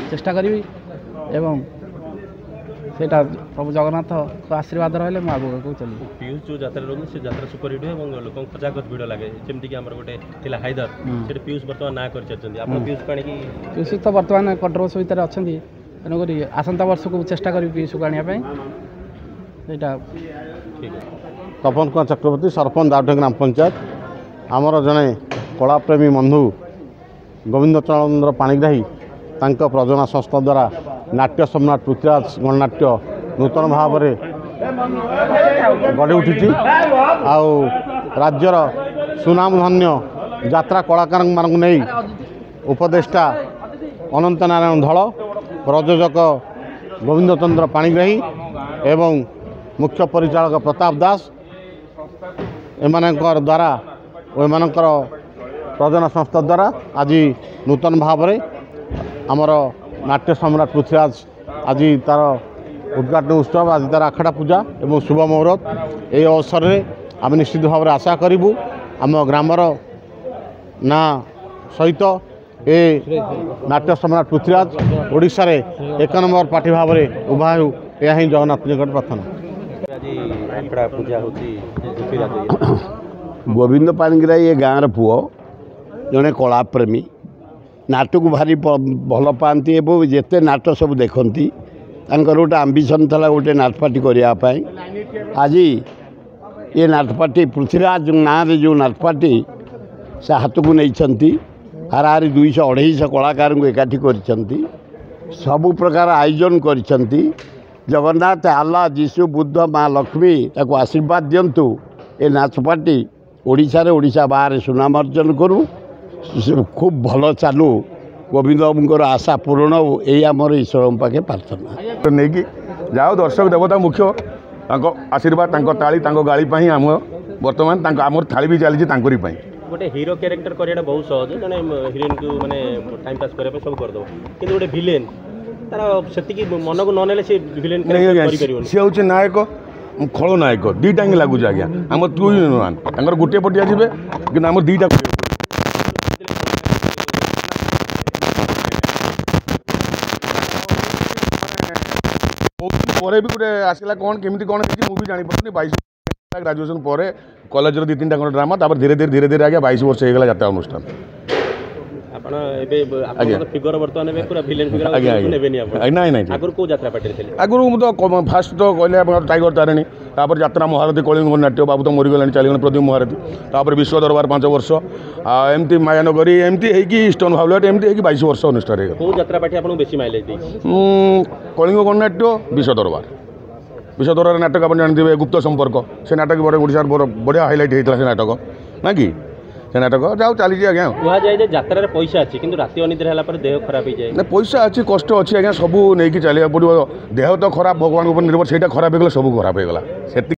चेष्टा करी एवं सेटा प्रभु जगन्नाथ आशीर्वाद रहा मैं आगे चल पीयूष जो यात्रा रोज से यात्रा सुपरहिट है लोक खचाखच भिड़ लगे जमीक आम गोटे हाइदर से पीयूष बर्तमान ना कर पीयूष को पीयूष तो बर्तमान कंट्रोवर्सी भितर अच्छा तेणुक आसंता वर्ष को चेष्टा करी पीयूष को आने तपन कुमार चक्रवर्ती सरपंच दाउटे ग्राम पंचायत आमर जड़े कलाप्रेमी बंधु गोविंद चंद्र पाणिग्राही तांको प्रयोजना संस्था द्वारा नाट्य सम्राट पृथ्वीराज गणनाट्य नूतन भाव में गढ़ी उठी राज्यर सुनामधन्य यात्रा कलाकार मानक नहीं उपदेष्टा अनंत नारायण धल प्रयोजक गोविंद चंद्र पाणिग्राही एवं मुख्य परिचालक प्रताप दास एमानकर द्वारा एमानकर प्रयोजना संस्था द्वारा आज नूतन भाव में आमर नाट्य सम्राट पृथ्वीराज आज तार उद्घाटन उत्सव आज तार आखड़ा पूजा एवं शुभ मुहूर्त ये अवसर में आम निश्चित भाव में आशा करूँ आम ग्रामर ना सहित ए नाट्य सम्राट पृथ्वीराज ओडिशा रे एक नंबर पार्टी भाव में उभा हो यह ही जगन्नाथ निकट प्रार्थना। गोविंद पाणिग्राही ये गाँव पुओ जड़े कलाप्रेमी नाट को भारी भल पाती और जिते नाट सब देखती गोटे आंबिशन था गोटे नाटपाटी करने आज ये नाटपाटी पृथ्वीराज ना जो नाटपाटी से हाथ को नहीं हाराहारी 200-250 कलाकार को एकाठी कर सबु प्रकार आयोजन कर जगन्नाथ आल्ला जीशु बुद्ध माँ लक्ष्मी ताको आशीर्वाद दिंतु ये नाचपाटी ओडिशा रे ओडिशा बाहर सुनाम अर्जन करूँ खूब भल चालू गोविंद आशा पूर्ण हो यही आमर ईश्वर पाखे प्रार्थना नहीं कि जाओ दर्शक देवता मुख्य आशीर्वाद ताली गाड़ी आम बर्तमान आमर थाली भी चली गोटे हीरो कैरेक्टर करिया बहुत सहज जने हिरोइन को माने टाइम पास करे सब कर दो किंतु गोटे विलेन तार सेति मन को न नेले से विलेन करि परिबो से होचे नायक खलनायक दुईटा ही लगुच आज्ञा आम टू इन वन गोटे पटिया जी कि आम दुईटा पर भी गोटे आसला कौन केमी कौन मुझे जापर 22 ग्राजुएशन पर कॉलेज 2-3टा खंड ड्रामा धीरे धीरे आगे 22 वर्ष हो गला यात्रा अनुष्ठान फिगर बर्तमान पूरा विलेन फिगर आगुरी तो फास्ट तो कहले टाइगर तारिणी तापर यात्रा महारथी कलिंग नाट्य बाबू तो मरीगला चलीगले प्रदीप महारथी तापर विश्व दरबार 5 वर्ष एमती मायानगरी एमती ईस्टर्न भावलेट एमती 22 वर्ष अनुष्ठान कलिंग गणनाट्य विश्व दरबार नाटक आप जानते गुप्त संपर्क से नाटक बड़े ओडिशा बढ़िया हाइलाइट होता है नाटक ना कि से नाटक जाओ चली आज्ञा यात्रा पैसा अच्छी कि राति अनिद्रा देह खराब हो जाए पैसा अच्छी कष्ट अच्छी आज्ञा सब नहीं चलिए पड़ो देह तो खराब भगवान निर्भर से खराब हो गला सब खराब हो गला।